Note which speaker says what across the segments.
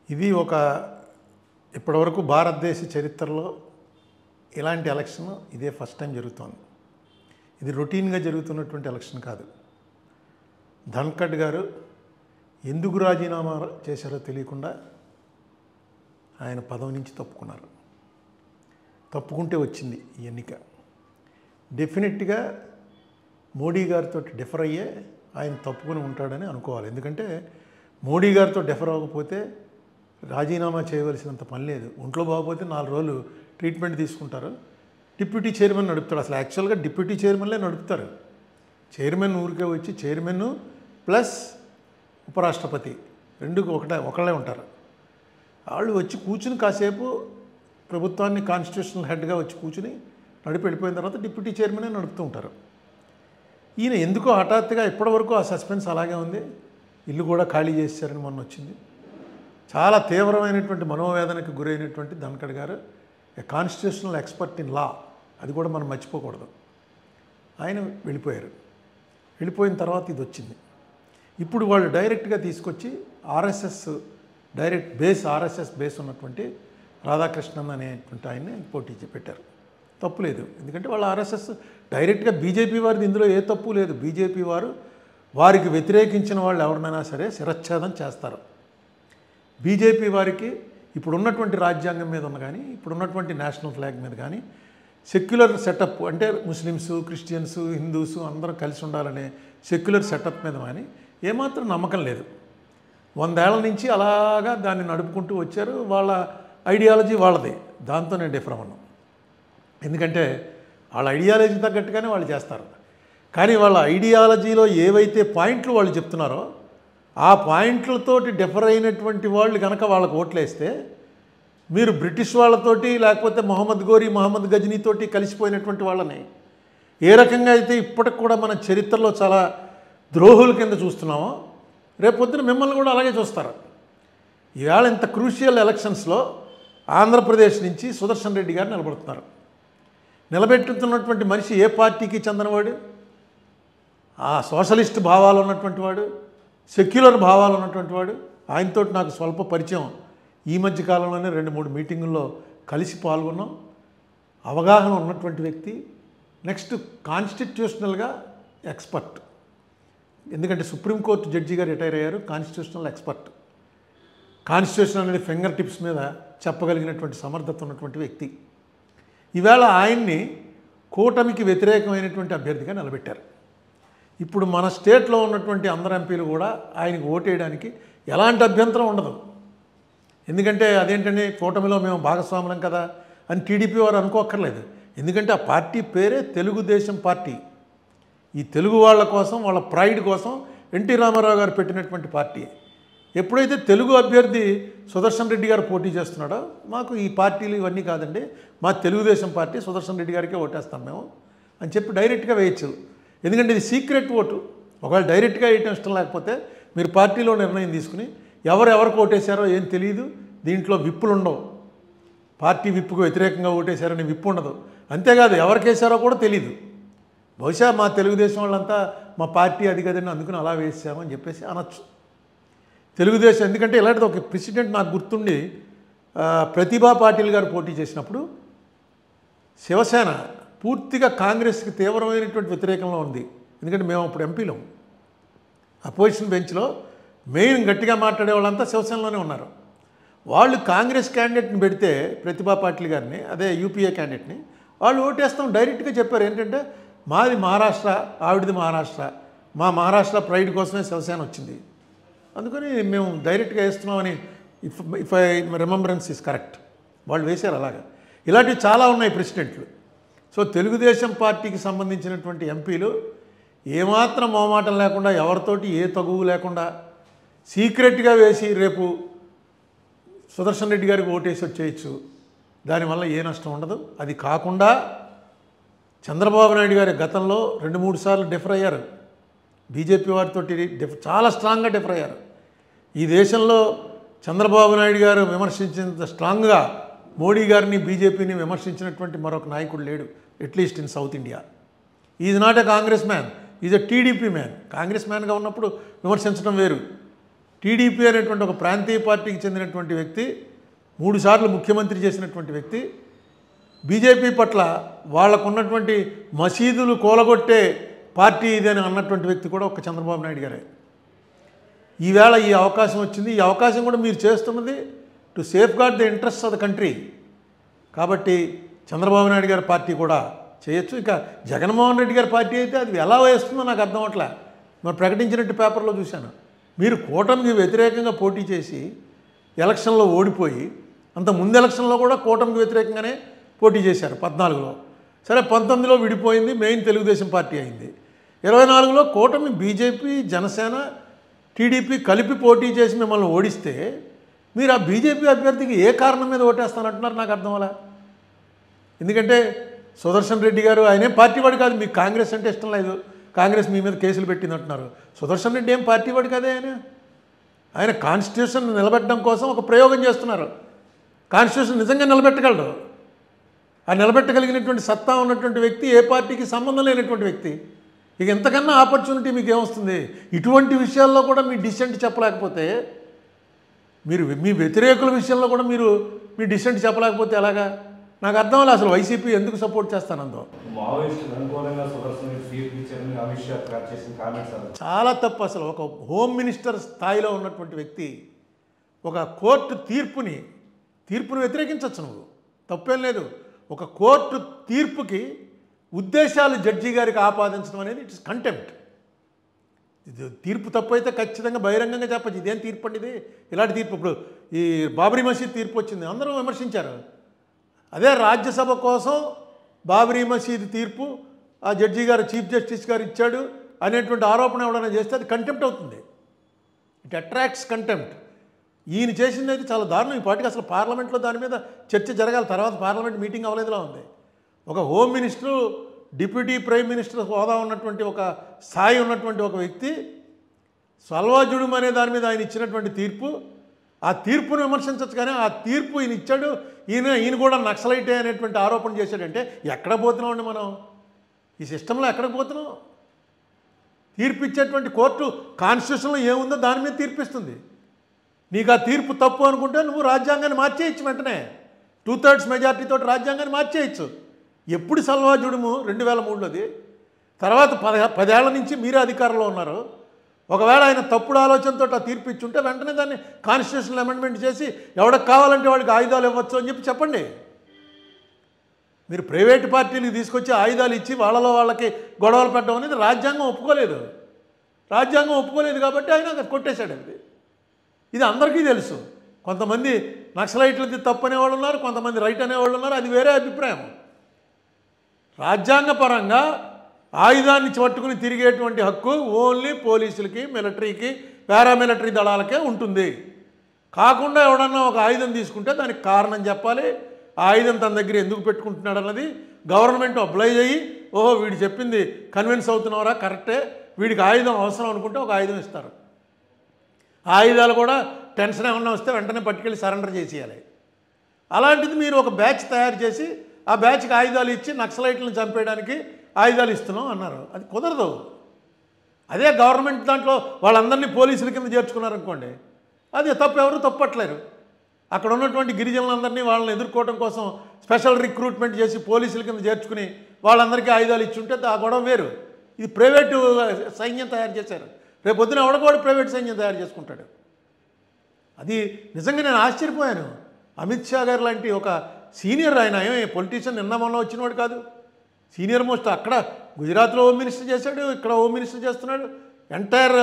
Speaker 1: ఇది ఒక ఇప్పటివరకు భారతదేశ చరిత్రలో ఇలాంటి ఎలక్షన్ ఇదే ఫస్ట్ టైం జరుగుతోంది. ఇది రొటీన్గా జరుగుతున్నటువంటి ఎలక్షన్ కాదు. ధన్ఖడ్ గారు ఎందుకు రాజీనామా చేశారో తెలియకుండా ఆయన పదవి నుంచి తప్పుకున్నారు. తప్పుకుంటే వచ్చింది ఈ ఎన్నిక. డెఫినెట్గా మోడీ గారితో డిఫర్ అయ్యే ఆయన తప్పుకుని ఉంటాడని అనుకోవాలి. ఎందుకంటే మోడీ గారితో డిఫర్ అవ్వకపోతే రాజీనామా చేయవలసినంత పని లేదు. ఒంట్లో బాగోపోతే 4 రోజులు ట్రీట్మెంట్ తీసుకుంటారు. డిప్యూటీ చైర్మన్ నడుపుతాడు. అసలు యాక్చువల్గా డిప్యూటీ చైర్మన్లే నడుపుతారు. చైర్మన్ ఊరికే వచ్చి చైర్మన్ ప్లస్ ఉపరాష్ట్రపతి ఒకళ్ళే ఉంటారు. వాళ్ళు వచ్చి కూర్చుని కాసేపు ప్రభుత్వాన్ని కాన్స్టిట్యూషనల్ హెడ్గా వచ్చి కూర్చుని నడిపి వెళ్ళిపోయిన తర్వాత డిప్యూటీ చైర్మనే నడుపుతూ ఉంటారు. ఈయన ఎందుకో హఠాత్తుగా ఇప్పటివరకు ఆ సస్పెన్స్ అలాగే ఉంది. ఇల్లు కూడా ఖాళీ చేశారని మొన్న వచ్చింది. చాలా తీవ్రమైనటువంటి మనోవేదనకు గురైనటువంటి ధన్ఖడ్ గారు ఏ కాన్స్టిట్యూషనల్ ఎక్స్పర్ట్ ఇన్ లా, అది కూడా మనం మర్చిపోకూడదు. ఆయన వెళ్ళిపోయారు. వెళ్ళిపోయిన తర్వాత ఇది వచ్చింది. ఇప్పుడు వాళ్ళు డైరెక్ట్గా తీసుకొచ్చి ఆర్ఎస్ఎస్ ఆర్ఎస్ఎస్ బేస్ ఉన్నటువంటి రాధాకృష్ణన్ అనేటువంటి ఆయన్ని పోటీ పెట్టారు. తప్పు లేదు, ఎందుకంటే వాళ్ళు ఆర్ఎస్ఎస్ డైరెక్ట్గా బీజేపీ వారిది ఇందులో ఏ తప్పు లేదు. బీజేపీ వారికి వ్యతిరేకించిన వాళ్ళు ఎవరినైనా సరే శిరచ్ఛేదం చేస్తారు. బీజేపీ వారికి ఇప్పుడున్నటువంటి రాజ్యాంగం మీద ఉన్న కానీ ఇప్పుడున్నటువంటి నేషనల్ ఫ్లాగ్ మీద కానీ సెక్యులర్ సెటప్ అంటే ముస్లిమ్స్, క్రిస్టియన్స్, హిందూస్ అందరూ కలిసి ఉండాలనే సెక్యులర్ సెటప్ మీద కానీ ఏమాత్రం నమ్మకం లేదు. 100 ఏళ్ల నుంచి అలాగా దాన్ని నడుపుకుంటూ వచ్చారు. వాళ్ళ ఐడియాలజీ వాళ్ళది. దాంతో నేను డిఫర్ అవ్వను. ఎందుకంటే వాళ్ళ ఐడియాలజీ తగ్గట్టుగానే వాళ్ళు చేస్తారు. కానీ వాళ్ళ ఐడియాలజీలో ఏవైతే పాయింట్లు వాళ్ళు చెప్తున్నారో ఆ పాయింట్లతోటి డిఫర్ అయినటువంటి వాళ్ళు కనుక వాళ్ళకు ఓట్లేస్తే మీరు బ్రిటిష్ వాళ్ళతోటి లేకపోతే మహమ్మద్ గజనీతోటి కలిసిపోయినటువంటి వాళ్ళని ఏ రకంగా అయితే ఇప్పటికి కూడా మన చరిత్రలో చాలా ద్రోహుల కింద చూస్తున్నామో రేపొద్దున మిమ్మల్ని కూడా అలాగే చూస్తారు. ఈవేళ ఇంత క్రూషియల్ ఎలక్షన్స్లో ఆంధ్రప్రదేశ్ నుంచి సుదర్శన్ రెడ్డి గారు నిలబడుతున్నారు. నిలబెట్టుతున్నటువంటి మనిషి ఏ పార్టీకి చెందినవాడు? ఆ సోషలిస్ట్ భావాలు ఉన్నటువంటి వాడు, సెక్యులర్ భావాలు ఉన్నటువంటి వాడు. ఆయనతో నాకు స్వల్ప పరిచయం. ఈ మధ్య కాలంలోనే 2-3 మీటింగుల్లో కలిసి పాల్గొన్నాం. అవగాహన ఉన్నటువంటి వ్యక్తి. నెక్స్ట్ కాన్స్టిట్యూషనల్గా ఎక్స్పర్ట్. ఎందుకంటే సుప్రీంకోర్టు జడ్జిగా రిటైర్ అయ్యారు. Constitutional expert. కాన్స్టిట్యూషన్ అనేది ఫింగర్ టిప్స్ మీద చెప్పగలిగినటువంటి సమర్థత ఉన్నటువంటి వ్యక్తి. ఈవేళ ఆయన్ని కూటమికి వ్యతిరేకమైనటువంటి అభ్యర్థిగా నిలబెట్టారు. ఇప్పుడు మన స్టేట్లో ఉన్నటువంటి అందరు ఎంపీలు కూడా ఆయనకు ఓటేయడానికి ఎలాంటి అభ్యంతరం ఉండదు. ఎందుకంటే అదేంటంటే కూటమిలో మేము భాగస్వాములం కదా అని టీడీపీ వారు అనుకోక్కర్లేదు. ఎందుకంటే ఆ పార్టీ పేరే తెలుగుదేశం పార్టీ. ఈ తెలుగు వాళ్ళ కోసం, వాళ్ళ ప్రైడ్ కోసం ఎన్టీ రామారావు గారు పెట్టినటువంటి పార్టీ. ఎప్పుడైతే తెలుగు అభ్యర్థి సుదర్శన్ రెడ్డి గారు పోటీ చేస్తున్నాడో మాకు ఈ పార్టీలు ఇవన్నీ కాదండి, మా తెలుగుదేశం పార్టీ సుదర్శన్ రెడ్డి గారికే ఓటేస్తాం మేము అని చెప్పి డైరెక్ట్గా వేయచ్చు. ఎందుకంటే ఇది సీక్రెట్ ఓటు. ఒకవేళ డైరెక్ట్గా వేయటం ఇష్టం లేకపోతే మీరు పార్టీలో నిర్ణయం తీసుకుని ఎవరికి ఓటేశారో ఏం తెలియదు. దీంట్లో విప్పులు ఉండవు. పార్టీ విప్పుకు వ్యతిరేకంగా ఓటేశారని విప్పు ఉండదు. అంతేకాదు ఎవరికేసారో కూడా తెలియదు. బహుశా మా తెలుగుదేశం వాళ్ళంతా మా పార్టీ అది కదండి అందుకుని అలా వేసామని చెప్పేసి అనొచ్చు. తెలుగుదేశం ఎందుకంటే ఇలాంటిది ఒక ప్రెసిడెంట్ నాకు గుర్తుండి ప్రతిభా పాటిల్ గారు పోటీ చేసినప్పుడు శివసేన పూర్తిగా కాంగ్రెస్కి తీవ్రమైనటువంటి వ్యతిరేకంలో ఉంది. ఎందుకంటే మేము అప్పుడు ఎంపీలం. అపోజిషన్ బెంచ్లో మెయిన్ గట్టిగా మాట్లాడే వాళ్ళంతా శివసేనలోనే ఉన్నారు. వాళ్ళు కాంగ్రెస్ క్యాండిడేట్ని పెడితే ప్రతిభా పాటిల్ గారిని, అదే యూపీఏ క్యాండిడేట్ని, వాళ్ళు ఓటేస్తాం డైరెక్ట్గా చెప్పారు. ఏంటంటే మాది మహారాష్ట్ర, ఆవిడది మహారాష్ట్ర, మా మహారాష్ట్ర ప్రైడ్ కోసమే శివసేన వచ్చింది, అందుకని మేము డైరెక్ట్గా వేస్తున్నామని if I remembrance is correct వాళ్ళు వేశారు. అలాగా ఇలాంటివి చాలా ఉన్నాయి ప్రెసిడెంట్లు. సో తెలుగుదేశం పార్టీకి సంబంధించినటువంటి ఎంపీలు ఏమాత్రం మొహమాటం లేకుండా ఎవరితోటి ఏ తగువు లేకుండా సీక్రెట్గా వేసి రేపు సుదర్శన్ రెడ్డి గారికి ఓటేసి వచ్చేయచ్చు. దానివల్ల ఏ నష్టం ఉండదు. అది కాకుండా చంద్రబాబు నాయుడు గారి గతంలో 2-3 సార్లు డిఫర్ అయ్యారు. బీజేపీ వారితో చాలా స్ట్రాంగ్గా డిఫర్ అయ్యారు. ఈ దేశంలో చంద్రబాబు నాయుడు గారు విమర్శించినంత స్ట్రాంగ్గా మోడీ గారిని బీజేపీని విమర్శించినటువంటి మరొక నాయకుడు లేడు, at least in South India. Is not a Congress man, is a TDP man. Congress మ్యాన్గా ఉన్నప్పుడు విమర్శించడం వేరు, టీడీపీ అనేటువంటి ఒక ప్రాంతీయ పార్టీకి చెందినటువంటి వ్యక్తి, 3 సార్లు ముఖ్యమంత్రి చేసినటువంటి వ్యక్తి, బీజేపీ పట్ల వాళ్ళకున్నటువంటి మసీదులు కూలగొట్టే పార్టీ ఇదని అన్నటువంటి వ్యక్తి కూడా ఒక చంద్రబాబు నాయుడు గారే. ఈవేళ ఈ అవకాశం వచ్చింది. ఈ అవకాశం కూడా మీరు చేస్తున్నది to safeguard the interest of the country. కాబట్టి చంద్రబాబు నాయుడు గారి పార్టీ కూడా చేయొచ్చు. ఇక జగన్మోహన్ రెడ్డి గారి పార్టీ అయితే అది ఎలా వేస్తుందో నాకు అర్థం అవట్లే. మరి ప్రకటించినట్టు పేపర్లో చూశాను. మీరు కూటమికి వ్యతిరేకంగా పోటీ చేసి ఎలక్షన్లో ఓడిపోయి, అంత ముందు ఎలక్షన్లో కూడా కూటమికి వ్యతిరేకంగానే పోటీ చేశారు 14లో. సరే 19లో విడిపోయింది, మెయిన్ తెలుగుదేశం పార్టీ అయింది. 24లో కూటమి బీజేపీ, జనసేన, టీడీపీ కలిపి పోటీ చేసి మిమ్మల్ని ఓడిస్తే మీరు ఆ బీజేపీ అభ్యర్థికి ఏ కారణం మీద ఓటేస్తానంటున్నారు నాకు అర్థం అలా. ఎందుకంటే సుదర్శన్ రెడ్డి గారు ఆయనే పార్టీ వాడు కాదు, మీకు కాంగ్రెస్ అంటే ఇష్టం లేదు, కాంగ్రెస్ మీ మీద కేసులు పెట్టింది అంటున్నారు. సుదర్శన్ రెడ్డి ఏం పార్టీ వాడు కాదే. ఆయన కాన్స్టిట్యూషన్ నిలబెట్టడం కోసం ఒక ప్రయోగం చేస్తున్నారు. కాన్స్టిట్యూషన్ నిజంగా నిలబెట్టగలడు. ఆ నిలబెట్టగలిగినటువంటి సత్తా ఉన్నటువంటి వ్యక్తి, ఏ పార్టీకి సంబంధం లేనటువంటి వ్యక్తి. ఇక ఎంతకన్నా ఆపర్చునిటీ మీకు ఏమొస్తుంది? ఇటువంటి విషయాల్లో కూడా మీ డిసెంట్ చెప్పలేకపోతే, మీరు మీ వ్యతిరేకుల విషయంలో కూడా మీరు మీ డిసెంట్ చెప్పలేకపోతే ఎలాగా? నాకు అర్థం లేదు అసలు వైసీపీ ఎందుకు సపోర్ట్ చేస్తానందో. చాలా తప్పు అసలు. ఒక హోమ్ మినిస్టర్ స్థాయిలో ఉన్నటువంటి వ్యక్తి ఒక కోర్టు తీర్పుని వ్యతిరేకించవచ్చు, నువ్వు తప్పేం లేదు. ఒక కోర్టు తీర్పుకి ఉద్దేశాలు జడ్జి గారికి ఆపాదించడం అనేది ఇట్స్ కంటెంప్ట్. ఇది తీర్పు తప్పు అయితే ఖచ్చితంగా బహిరంగంగా చెప్పచ్చు, ఇదేం తీర్పు అండి, ఇది ఇలాంటి తీర్పు. ఇప్పుడు ఈ బాబరీ మసీద్ తీర్పు వచ్చింది, అందరూ విమర్శించారు. అదే రాజ్యసభ కోసం బాబరీ మసీద్ తీర్పు ఆ జడ్జి గారు, చీఫ్ జస్టిస్ గారు ఇచ్చాడు అనేటువంటి ఆరోపణ ఎవరైనా చేస్తే అది కంటెంప్ట్ అవుతుంది. It attracts contempt. ఈయన చేసింది అయితే చాలా దారుణం. ఈ పార్టీకి అసలు పార్లమెంట్లో దాని మీద చర్చ జరగాలి. తర్వాత పార్లమెంట్ మీటింగ్ అవ్వలేదులా ఉంది. ఒక home minister, deputy prime minister హోదా ఉన్నటువంటి ఒక స్థాయి ఉన్నటువంటి ఒక వ్యక్తి సల్వాజుడుం అనే దాని మీద ఆయన ఇచ్చినటువంటి తీర్పు, ఆ తీర్పును విమర్శించవచ్చు. కానీ ఆ తీర్పు ఈయన ఇచ్చాడు, ఈయన కూడా నక్సలైటే అనేటువంటి ఆరోపణ చేశాడంటే ఎక్కడ పోతున్నామండి మనం? ఈ సిస్టంలో ఎక్కడికి పోతున్నాం? తీర్పు ఇచ్చేటువంటి కోర్టు కాన్స్టిట్యూషన్లో ఏముందో దాని మీద తీర్పిస్తుంది. నీకు ఆ తీర్పు తప్పు అనుకుంటే నువ్వు రాజ్యాంగాన్ని మార్చేయచ్చు వెంటనే. 2/3 మెజార్టీతో రాజ్యాంగాన్ని మార్చేయచ్చు. ఎప్పుడు సల్వాజుడుము 2003లోది. తర్వాత 10 ఏళ్ల నుంచి మీరే అధికారంలో ఉన్నారు. ఒకవేళ ఆయన తప్పుడు ఆలోచనతో ఆ తీర్పు ఇచ్చుంటే వెంటనే దాన్ని కాన్స్టిట్యూషనల్ అమెండ్మెంట్ చేసి ఎవరికి కావాలంటే వాడికి ఆయుధాలు ఇవ్వచ్చు అని చెప్పండి. మీరు ప్రైవేట్ పార్టీలకు తీసుకొచ్చి ఆయుధాలు ఇచ్చి వాళ్ళకి గొడవలు పెట్టడం అనేది రాజ్యాంగం ఒప్పుకోలేదు. రాజ్యాంగం ఒప్పుకోలేదు కాబట్టి ఆయన కొట్టేశాడు. ఇది అందరికీ తెలుసు. కొంతమంది నక్సలైట్లది తప్పు అనేవాళ్ళు ఉన్నారు, కొంతమంది రైట్ అనేవాళ్ళు ఉన్నారు, అది వేరే అభిప్రాయం. రాజ్యాంగపరంగా ఆయుధాన్ని పట్టుకుని తిరిగేటువంటి హక్కు ఓన్లీ పోలీసులకి, మిలిటరీకి, పారామిలిటరీ దళాలకే ఉంటుంది. కాకుండా ఎవడన్నా ఒక ఆయుధం తీసుకుంటే దానికి కారణం చెప్పాలి. ఆ ఆయుధం తన దగ్గర ఎందుకు పెట్టుకుంటున్నాడు అన్నది గవర్నమెంట్ అప్లై చేయి, ఓహో వీడు చెప్పింది కన్విన్స్ అవుతున్నారా, కరెక్టే, వీడికి ఆయుధం అవసరం అనుకుంటే ఒక ఆయుధం ఇస్తారు. ఆ ఆయుధాలు కూడా టెన్షన్ ఏమన్నా వస్తే వెంటనే పట్టుకెళ్ళి సరెండర్ చేసేయాలి. అలాంటిది మీరు ఒక బ్యాచ్ తయారు చేసి ఆ బ్యాచ్కి ఆయుధాలు ఇచ్చి నక్సలైట్లను చంపేయడానికి ఆయుధాలు ఇస్తున్నాం అన్నారు. అది కుదరదు. అదే గవర్నమెంట్ దాంట్లో వాళ్ళందరినీ పోలీసుల కింద చేర్చుకున్నారనుకోండి, అది ఎవరు తప్పట్లేరు. అక్కడ ఉన్నటువంటి గిరిజనులందరినీ వాళ్ళని ఎదుర్కోవడం కోసం స్పెషల్ రిక్రూట్మెంట్ చేసి పోలీసుల కింద చేర్చుకుని వాళ్ళందరికీ ఆయుధాలు ఇచ్చి ఉంటే ఆ గొడవ వేరు. ఇది ప్రైవేటు సైన్యం తయారు చేశారు. రేపు పొద్దున ఎవడకూడ ప్రైవేట్ సైన్యం తయారు చేసుకుంటాడు. అది నిజంగా నేను ఆశ్చర్యపోయాను. అమిత్ షా గారు లాంటి ఒక సీనియర్, ఆయన పొలిటీషియన్ నిన్న మొన్న వచ్చినవాడు కాదు, సీనియర్ మోస్ట్. అక్కడ గుజరాత్లో హోమ్ మినిస్టర్ చేశాడు, ఇక్కడ హోమ్ మినిస్టర్ చేస్తున్నాడు. ఎంటైర్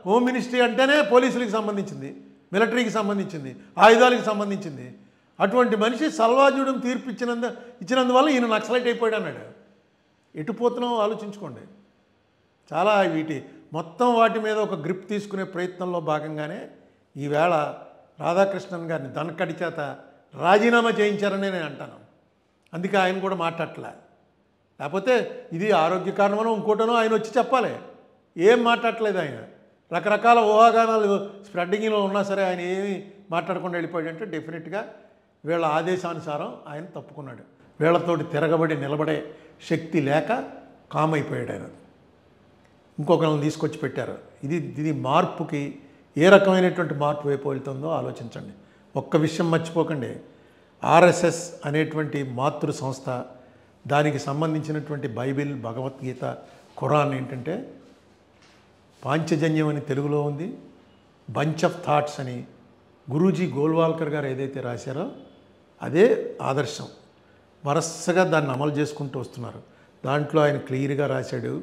Speaker 1: హోమ్ మినిస్ట్రీ అంటేనే పోలీసులకు సంబంధించింది, మిలిటరీకి సంబంధించింది, ఆయుధాలకు సంబంధించింది. అటువంటి మనిషి సల్వాజుడుం తీర్పు ఇచ్చినందువల్ల ఈయన నక్సలైట్ అయిపోయాడు అన్నాడు. ఎటుపోతున్నాం ఆలోచించుకోండి. చాలా మొత్తం వాటి మీద ఒక గ్రిప్ తీసుకునే ప్రయత్నంలో భాగంగానే ఈవేళ రాధాకృష్ణన్ గారిని దనకడి చేత రాజీనామా చేయించారని నేను అంటాను. అందుకే ఆయన కూడా మాట్లాడలే. లేకపోతే ఇది ఆరోగ్య కారణమనో ఇంకోటనో ఆయన వచ్చి చెప్పాలి. ఏం మాట్లాడలేదు ఆయన. రకరకాల ఊహాగానాలు స్ప్రెడ్డింగ్లో ఉన్నా సరే ఆయన ఏమి మాట్లాడకుండా వెళ్ళిపోయాడంటే డెఫినెట్గా వీళ్ళ ఆదేశానుసారం ఆయన తప్పుకున్నాడు. వీళ్ళతోటి తిరగబడి నిలబడే శక్తి లేక కామైపోయాడు ఆయన. ఇంకొకరిని తీసుకొచ్చి పెట్టారు. ఇది మార్పుకి ఏ రకమైనటువంటి మార్పు వైపు వెళ్తుందో ఆలోచించండి. ఒక్క విషయం మర్చిపోకండి, ఆర్ఎస్ఎస్ అనేటువంటి మాతృ సంస్థ, దానికి సంబంధించినటువంటి బైబిల్, భగవద్గీత, ఖురాన్ ఏంటంటే పాంచజన్యం అని తెలుగులో ఉంది, బంచ్ ఆఫ్ థాట్స్ అని గురూజీ గోల్వాల్కర్ గారు ఏదైతే రాశారో అదే ఆదర్శం. వరుసగా దాన్ని అమలు చేసుకుంటూ వస్తున్నారు. దాంట్లో ఆయన క్లియర్గా రాశాడు,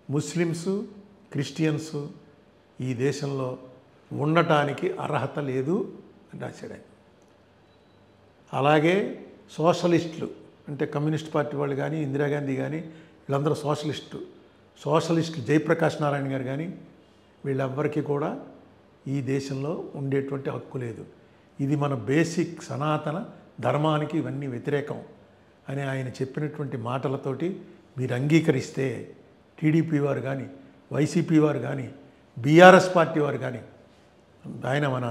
Speaker 1: ముస్లిమ్స్, క్రిస్టియన్స్ ఈ దేశంలో ఉండటానికి అర్హత లేదు అని రాశాడు ఆయన. అలాగే సోషలిస్టులు అంటే కమ్యూనిస్ట్ పార్టీ వాళ్ళు కానీ, ఇందిరాగాంధీ కానీ, వీళ్ళందరూ సోషలిస్టులు జయప్రకాష్ నారాయణ గారు కానీ, వీళ్ళెవ్వరికీ కూడా ఈ దేశంలో ఉండేటువంటి హక్కు లేదు. ఇది మన బేసిక్ సనాతన ధర్మానికి ఇవన్నీ వ్యతిరేకం అని ఆయన చెప్పినటువంటి మాటలతోటి మీరు అంగీకరిస్తే, టీడీపీ వారు కానీ, వైసీపీ వారు కానీ, బీఆర్ఎస్ పార్టీ వారు కానీ, ఆయన మన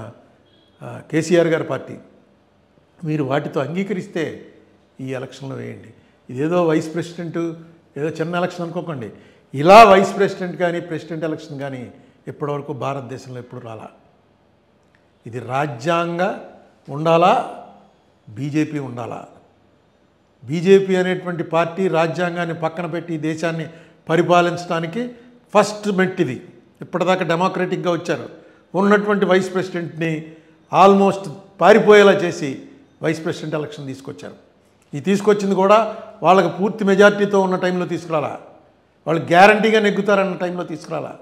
Speaker 1: కేసీఆర్ గారి పార్టీ, మీరు వాటితో అంగీకరిస్తే ఈ ఎలక్షన్లో వేయండి. ఇదేదో వైస్ ప్రెసిడెంట్ ఏదో చిన్న ఎలక్షన్ అనుకోకండి. ఇలా వైస్ ప్రెసిడెంట్ కానీ, ప్రెసిడెంట్ ఎలక్షన్ కానీ ఇప్పటివరకు భారతదేశంలో ఎప్పుడు రాలా. ఇది రాజ్యాంగ ఉండాలా, బీజేపీ ఉండాలా? బీజేపీ అనేటువంటి పార్టీ రాజ్యాంగాన్ని పక్కన పెట్టి ఈ దేశాన్ని పరిపాలించడానికి ఫస్ట్ మెట్టిది. ఇప్పటిదాకా డెమోక్రటిక్గా వచ్చారు. ఉన్నటువంటి వైస్ ప్రెసిడెంట్ని ఆల్మోస్ట్ పారిపోయేలా చేసి వైస్ ప్రెసిడెంట్ ఎలక్షన్ తీసుకొచ్చారు. ఈ తీసుకొచ్చింది కూడా వాళ్ళకి పూర్తి మెజార్టీతో ఉన్న టైంలో తీసుకురాలా, వాళ్ళు గ్యారంటీగా నెగ్గుతారన్న టైంలో తీసుకురాలా.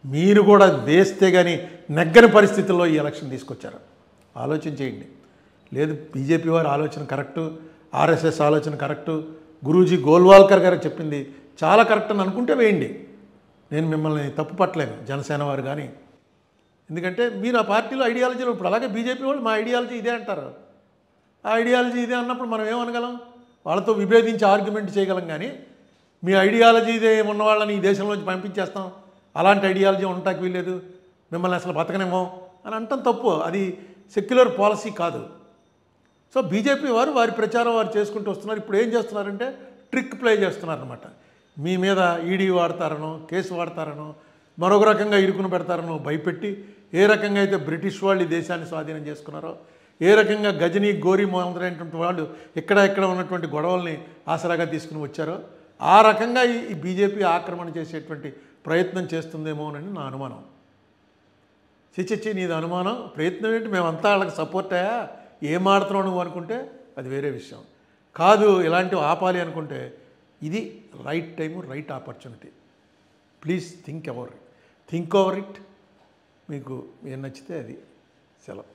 Speaker 1: మీరు కూడా వేస్తే కానీ నెగ్గని పరిస్థితుల్లో ఈ ఎలక్షన్ తీసుకొచ్చారు. ఆలోచన చేయండి. లేదు బీజేపీ వారి ఆలోచన కరెక్టు, ఆర్ఎస్ఎస్ ఆలోచన కరెక్టు, గురూజీ గోల్వాల్కర్ గారు చెప్పింది చాలా కరెక్ట్ అని అనుకుంటే వేయండి. నేను మిమ్మల్ని తప్పు పట్టలేను, జనసేన వారు కానీ. ఎందుకంటే మీరు ఆ పార్టీలో ఐడియాలజీలో ఇప్పుడు అలాగే బీజేపీ వాళ్ళు మా ఐడియాలజీ ఇదే అంటారు. ఆ ఐడియాలజీ ఇదే అన్నప్పుడు మనం ఏమనగలం? వాళ్ళతో విభేదించి ఆర్గ్యుమెంట్ చేయగలం. కానీ మీ ఐడియాలజీ ఇదే ఉన్న వాళ్ళని ఈ దేశంలోంచి పంపించేస్తాం, అలాంటి ఐడియాలజీ ఉండటానికి వీల్లేదు, మిమ్మల్ని అసలు బతకనేమో అని అంటాం తప్పు. అది సెక్యులర్ పాలసీ కాదు. సో బీజేపీ వారు వారి ప్రచారం వారు చేసుకుంటూ వస్తున్నారు. ఇప్పుడు ఏం చేస్తున్నారంటే ట్రిక్ ప్లే చేస్తున్నారనమాట. మీ మీద ఈడీ వాడతారనో, కేసు వాడతారనో, మరొక రకంగా ఇరుకును పెడతారనో భయపెట్టి, ఏ రకంగా అయితే బ్రిటిష్ వాళ్ళు ఈ దేశాన్ని స్వాధీనం చేసుకున్నారో, ఏ రకంగా గజనీ, గోరీ మొదలైనటువంటి వాళ్ళు ఇక్కడ ఉన్నటువంటి గొడవల్ని ఆసరాగా తీసుకుని వచ్చారో, ఆ రకంగా ఈ బీజేపీ ఆక్రమణ చేసేటువంటి ప్రయత్నం చేస్తుందేమోనని నా అనుమానం. చిచ్చి నీది అనుమానం, ప్రయత్నం ఏంటి? మేమంతా వాళ్ళకి సపోర్ట్ అయ్యా, ఏం ఆడుతున్నావు నువ్వు అనుకుంటే అది వేరే విషయం. కాదు ఇలాంటివి ఆపాలి అనుకుంటే ఇది right time, right opportunity. Please think over it. మీకు ఏం నచ్చితే అది సెలవు.